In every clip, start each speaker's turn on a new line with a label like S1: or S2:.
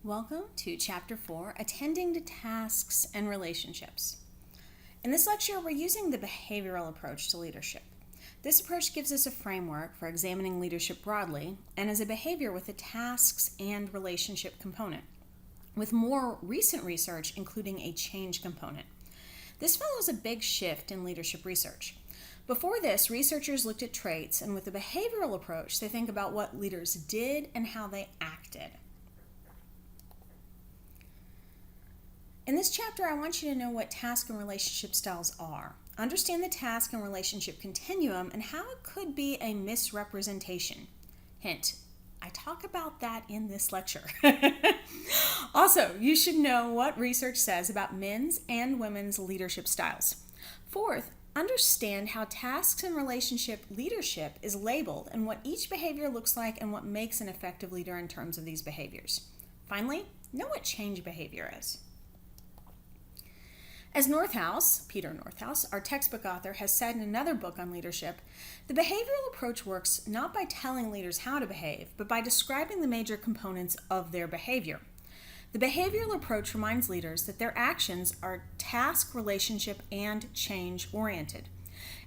S1: Welcome to Chapter 4, Attending to Tasks and Relationships. In this lecture, we're using the behavioral approach to leadership. This approach gives us a framework for examining leadership broadly and as a behavior with a tasks and relationship component, with more recent research including a change component. This follows a big shift in leadership research. Before this, researchers looked at traits, and with the behavioral approach, they think about what leaders did and how they acted. In this chapter, I want you to know what task and relationship styles are. Understand the task and relationship continuum and how it could be a misrepresentation. Hint, I talk about that in this lecture. Also, you should know what research says about men's and women's leadership styles. Fourth, understand how tasks and relationship leadership is labeled and what each behavior looks like and what makes an effective leader in terms of these behaviors. Finally, know what change behavior is. As Peter Northouse, our textbook author, has said in another book on leadership, the behavioral approach works not by telling leaders how to behave, but by describing the major components of their behavior. The behavioral approach reminds leaders that their actions are task, relationship, and change-oriented.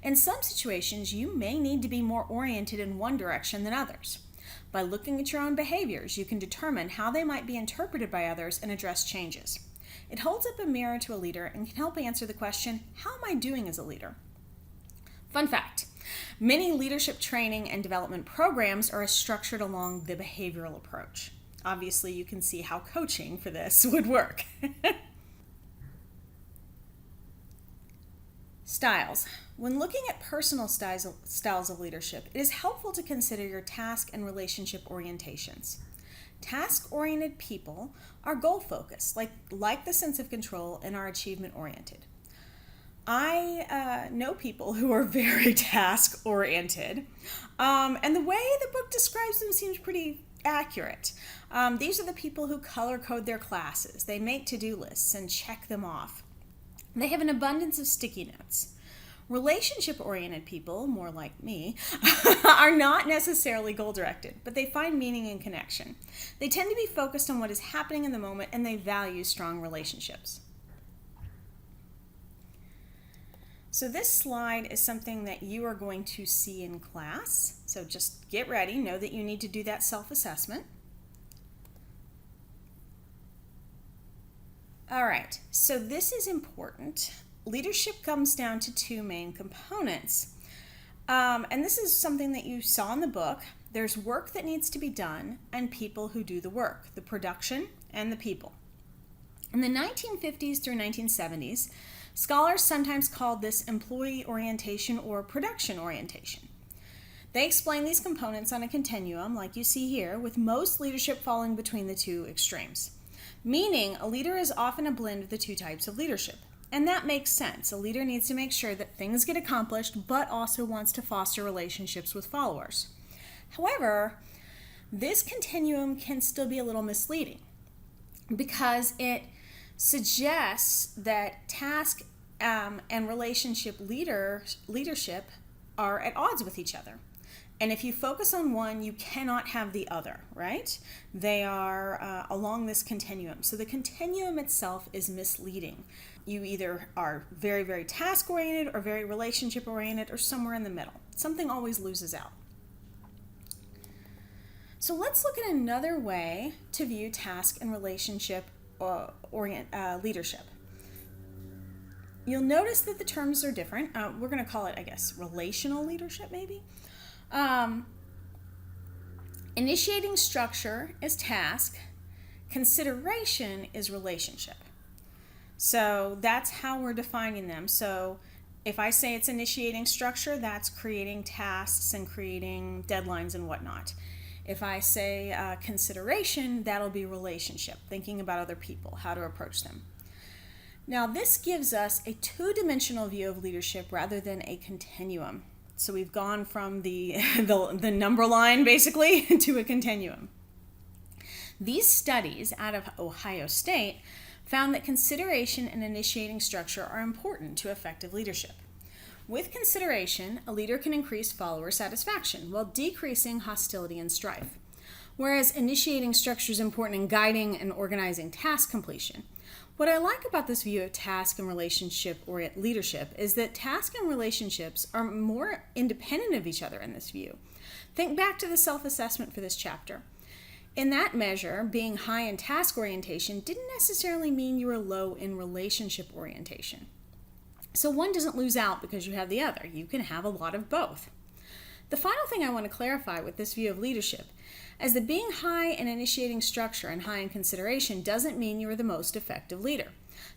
S1: In some situations, you may need to be more oriented in one direction than others. By looking at your own behaviors, you can determine how they might be interpreted by others and address changes. It holds up a mirror to a leader and can help answer the question, how am I doing as a leader? Fun fact, many leadership training and development programs are structured along the behavioral approach. Obviously, you can see how coaching for this would work. Styles. When looking at personal styles of leadership, it is helpful to consider your task and relationship orientations. Task-oriented people are goal-focused, like the sense of control, and are achievement-oriented. I know people who are very task-oriented, and the way the book describes them seems pretty accurate. These are the people who color-code their classes. They make to-do lists and check them off. They have an abundance of sticky notes. Relationship-oriented people, more like me, are not necessarily goal-directed, but they find meaning and connection. They tend to be focused on what is happening in the moment, and they value strong relationships. So this slide is something that you are going to see in class. So just get ready. Know that you need to do that self-assessment. All right, so this is important. Leadership comes down to two main components. And this is something that you saw in the book. There's work that needs to be done and people who do the work, the production and the people. In the 1950s through 1970s, scholars sometimes called this employee orientation or production orientation. They explain these components on a continuum, like you see here, with most leadership falling between the two extremes. Meaning, a leader is often a blend of the two types of leadership. And that makes sense. A leader needs to make sure that things get accomplished, but also wants to foster relationships with followers. However, this continuum can still be a little misleading because it suggests that task and relationship leadership are at odds with each other. And if you focus on one, you cannot have the other, right? They are along this continuum. So the continuum itself is misleading. You either are very, very task-oriented or very relationship-oriented or somewhere in the middle. Something always loses out. So let's look at another way to view task and relationship leadership. You'll notice that the terms are different. We're going to call it, I guess, relational leadership maybe. Initiating structure is task. Consideration is relationship. So that's how we're defining them. So if I say it's initiating structure, that's creating tasks and creating deadlines and whatnot. If I say consideration, that'll be relationship, thinking about other people, how to approach them. Now this gives us a two-dimensional view of leadership rather than a continuum. So we've gone from the number line basically to a continuum. These studies out of Ohio State found that consideration and initiating structure are important to effective leadership. With consideration, a leader can increase follower satisfaction while decreasing hostility and strife. whereas initiating structure is important in guiding and organizing task completion. What I like about this view of task and relationship leadership is that task and relationships are more independent of each other in this view. Think back to the self-assessment for this chapter. In that measure, being high in task orientation didn't necessarily mean you were low in relationship orientation. So one doesn't lose out because you have the other. You can have a lot of both. The final thing I want to clarify with this view of leadership is that being high in initiating structure and high in consideration doesn't mean you are the most effective leader.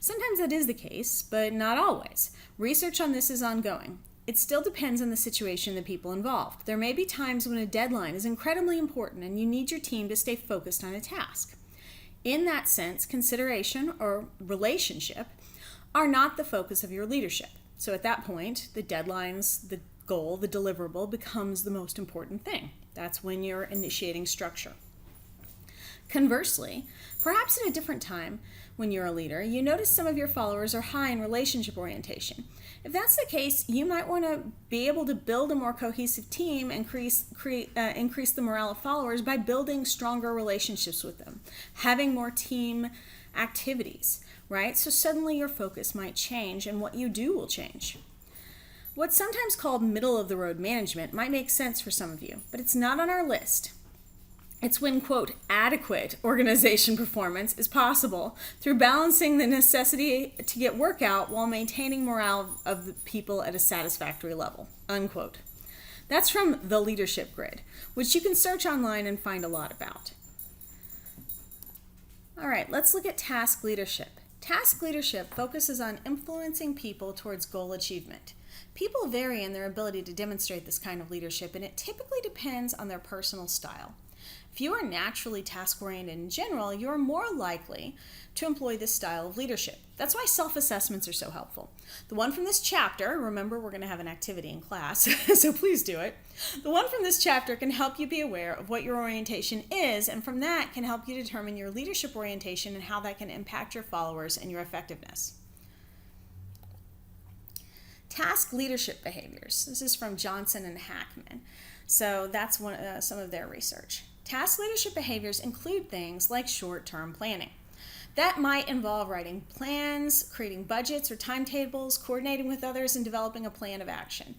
S1: Sometimes that is the case, but not always. Research on this is ongoing. It still depends on the situation and the people involved. There may be times when a deadline is incredibly important and you need your team to stay focused on a task. In that sense, consideration or relationship are not the focus of your leadership. So at that point, the deadlines, the goal, the deliverable becomes the most important thing. That's when you're initiating structure. Conversely, perhaps at a different time when you're a leader, you notice some of your followers are high in relationship orientation. If that's the case, you might want to be able to build a more cohesive team and increase the morale of followers by building stronger relationships with them, having more team activities, right? So suddenly your focus might change and what you do will change. What's sometimes called middle-of-the-road management might make sense for some of you, but it's not on our list. It's when, quote, adequate organization performance is possible through balancing the necessity to get work out while maintaining morale of the people at a satisfactory level, unquote. That's from The Leadership Grid, which you can search online and find a lot about. All right, let's look at task leadership. Task leadership focuses on influencing people towards goal achievement. People vary in their ability to demonstrate this kind of leadership, and it typically depends on their personal style. If you are naturally task-oriented in general, you are more likely to employ this style of leadership. That's why self-assessments are so helpful. The one from this chapter, remember we're going to have an activity in class, so please do it. The one from this chapter can help you be aware of what your orientation is, and from that can help you determine your leadership orientation and how that can impact your followers and your effectiveness. Task leadership behaviors. This is from Johnson and Hackman. So that's some of their research. Task leadership behaviors include things like short-term planning. That might involve writing plans, creating budgets or timetables, coordinating with others, and developing a plan of action.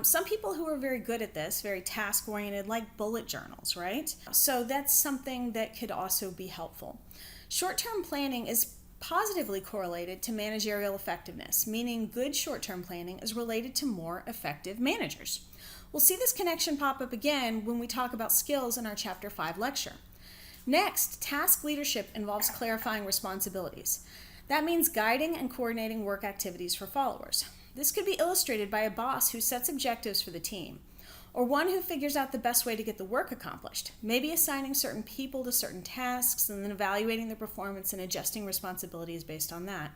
S1: Some people who are very good at this, very task-oriented, like bullet journals, right? So that's something that could also be helpful. Short-term planning is positively correlated to managerial effectiveness, meaning good short-term planning is related to more effective managers. We'll see this connection pop up again when we talk about skills in our Chapter 5 lecture. Next, task leadership involves clarifying responsibilities. That means guiding and coordinating work activities for followers. This could be illustrated by a boss who sets objectives for the team, or one who figures out the best way to get the work accomplished, maybe assigning certain people to certain tasks and then evaluating their performance and adjusting responsibilities based on that.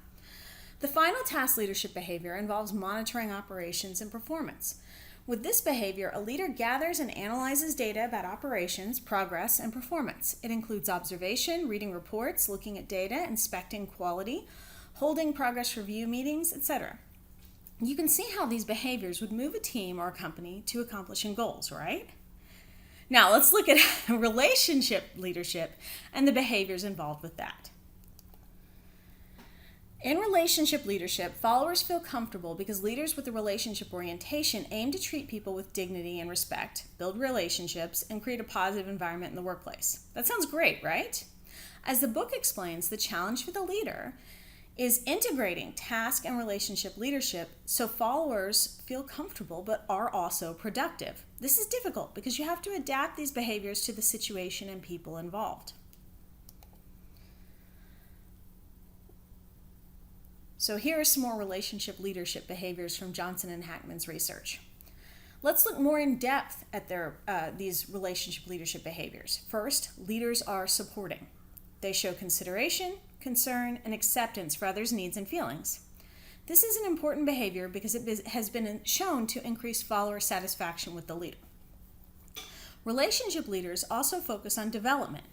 S1: The final task leadership behavior involves monitoring operations and performance. With this behavior, a leader gathers and analyzes data about operations, progress, and performance. It includes observation, reading reports, looking at data, inspecting quality, holding progress review meetings, etc. You can see how these behaviors would move a team or a company to accomplishing goals, right? Now, let's look at relationship leadership and the behaviors involved with that. In relationship leadership, followers feel comfortable because leaders with a relationship orientation aim to treat people with dignity and respect, build relationships, and create a positive environment in the workplace. That sounds great, right? As the book explains, the challenge for the leader is integrating task and relationship leadership so followers feel comfortable but are also productive. This is difficult because you have to adapt these behaviors to the situation and people involved. So here are some more relationship leadership behaviors from Johnson and Hackman's research. Let's look more in depth at these relationship leadership behaviors. First, leaders are supporting. They show consideration, concern, and acceptance for others' needs and feelings. This is an important behavior because it has been shown to increase follower satisfaction with the leader. Relationship leaders also focus on development,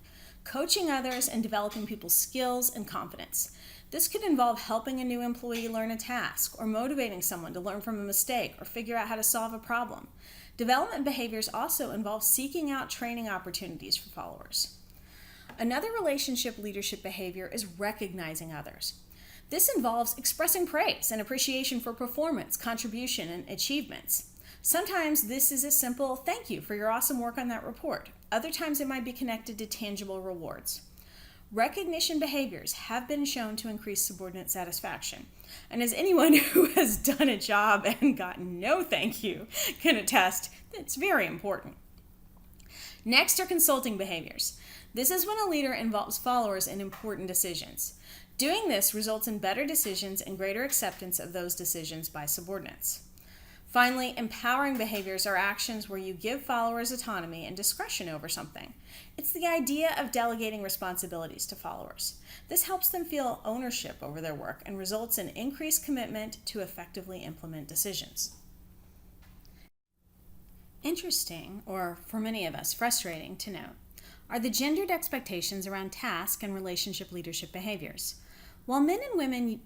S1: coaching others and developing people's skills and confidence. This could involve helping a new employee learn a task or motivating someone to learn from a mistake or figure out how to solve a problem. Development behaviors also involve seeking out training opportunities for followers. Another relationship leadership behavior is recognizing others. This involves expressing praise and appreciation for performance, contribution, and achievements. Sometimes this is a simple thank you for your awesome work on that report. Other times it might be connected to tangible rewards. Recognition behaviors have been shown to increase subordinate satisfaction. And as anyone who has done a job and gotten no thank you can attest, it's very important. Next are consulting behaviors. This is when a leader involves followers in important decisions. Doing this results in better decisions and greater acceptance of those decisions by subordinates. Finally, empowering behaviors are actions where you give followers autonomy and discretion over something. It's the idea of delegating responsibilities to followers. This helps them feel ownership over their work and results in increased commitment to effectively implement decisions. Interesting, or for many of us frustrating to note, are the gendered expectations around task and relationship leadership behaviors. While men and women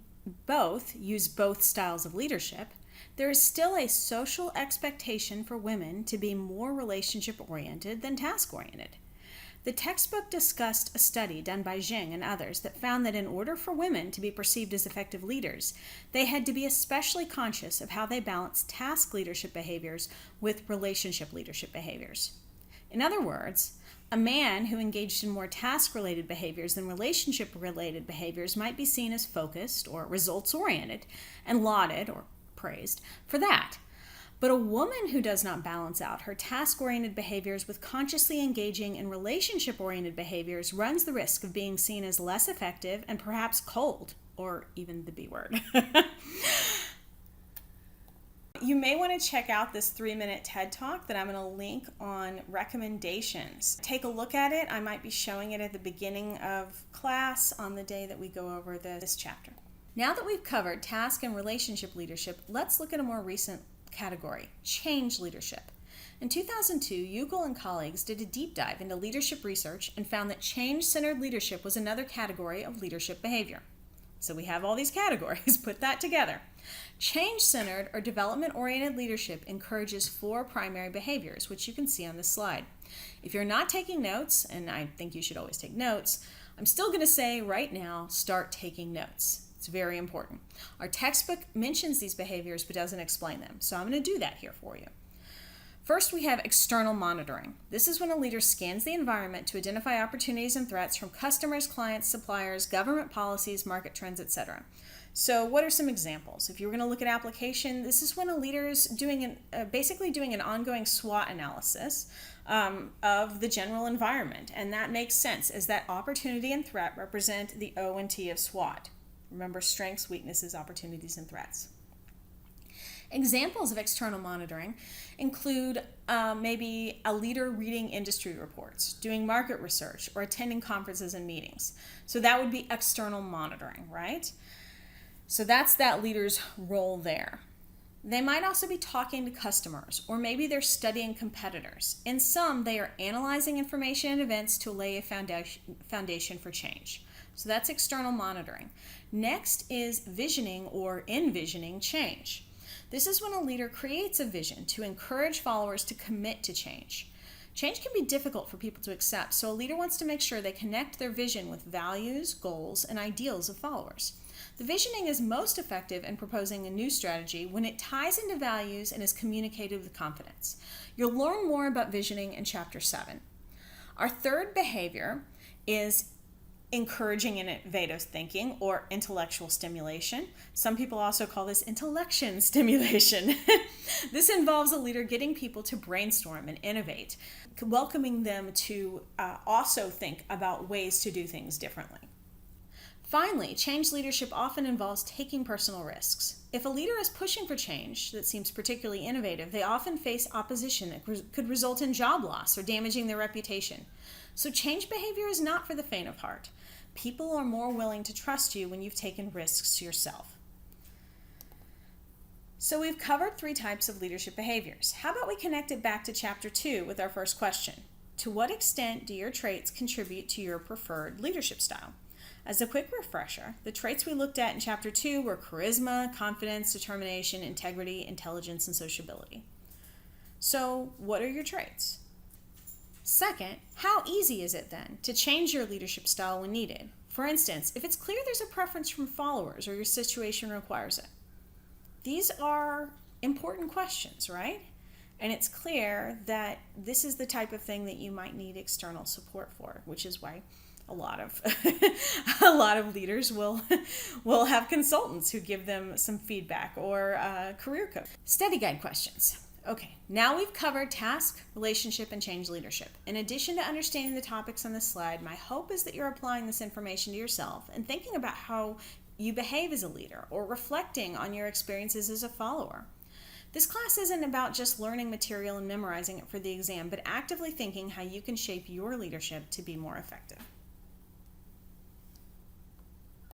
S1: both use both styles of leadership, there is still a social expectation for women to be more relationship-oriented than task-oriented. The textbook discussed a study done by Jing and others that found that in order for women to be perceived as effective leaders, they had to be especially conscious of how they balance task leadership behaviors with relationship leadership behaviors. In other words, a man who engaged in more task-related behaviors than relationship-related behaviors might be seen as focused or results-oriented and lauded or praised for that. But a woman who does not balance out her task-oriented behaviors with consciously engaging in relationship-oriented behaviors runs the risk of being seen as less effective and perhaps cold, or even the B word. You may want to check out this 3-minute TED Talk that I'm going to link on recommendations. Take a look at it. I might be showing it at the beginning of class on the day that we go over this chapter. Now that we've covered task and relationship leadership, let's look at a more recent category, change leadership. In 2002, Ugal and colleagues did a deep dive into leadership research and found that change-centered leadership was another category of leadership behavior. So we have all these categories, put that together. Change-centered or development-oriented leadership encourages 4 primary behaviors, which you can see on this slide. If you're not taking notes, and I think you should always take notes, I'm still going to say right now, start taking notes. It's very important. Our textbook mentions these behaviors but doesn't explain them, so I'm going to do that here for you. First, we have external monitoring. This is when a leader scans the environment to identify opportunities and threats from customers, clients, suppliers, government policies, market trends, etc. So what are some examples? If you were going to look at application, this is when a leader is basically doing an ongoing SWOT analysis of the general environment. And that makes sense as that opportunity and threat represent the O and T of SWOT. Remember, strengths, weaknesses, opportunities, and threats. Examples of external monitoring include maybe a leader reading industry reports, doing market research, or attending conferences and meetings. So that would be external monitoring, right? So that's that leader's role there. They might also be talking to customers, or maybe they're studying competitors. In some, they are analyzing information and events to lay a foundation for change. So that's external monitoring. Next is visioning or envisioning change. This is when a leader creates a vision to encourage followers to commit to change. Change can be difficult for people to accept, so a leader wants to make sure they connect their vision with values, goals, and ideals of followers. The visioning is most effective in proposing a new strategy when it ties into values and is communicated with confidence. You'll learn more about visioning in Chapter 7. Our third behavior is encouraging innovative thinking or intellectual stimulation. Some people also call this intellection stimulation. This involves a leader getting people to brainstorm and innovate, welcoming them to also think about ways to do things differently. Finally, change leadership often involves taking personal risks. If a leader is pushing for change that seems particularly innovative, they often face opposition that could result in job loss or damaging their reputation. So change behavior is not for the faint of heart. People are more willing to trust you when you've taken risks yourself. So we've covered 3 types of leadership behaviors. How about we connect it back to Chapter 2 with our first question? To what extent do your traits contribute to your preferred leadership style? As a quick refresher, the traits we looked at in Chapter 2 were charisma, confidence, determination, integrity, intelligence, and sociability. So what are your traits? Second, how easy is it then to change your leadership style when needed? For instance, if it's clear there's a preference from followers or your situation requires it. These are important questions, right? And it's clear that this is the type of thing that you might need external support for, which is why a lot of a lot of leaders will have consultants who give them some feedback or career coach. Study guide questions. Okay, now we've covered task, relationship, and change leadership. In addition to understanding the topics on this slide, my hope is that you're applying this information to yourself and thinking about how you behave as a leader or reflecting on your experiences as a follower. This class isn't about just learning material and memorizing it for the exam, but actively thinking how you can shape your leadership to be more effective.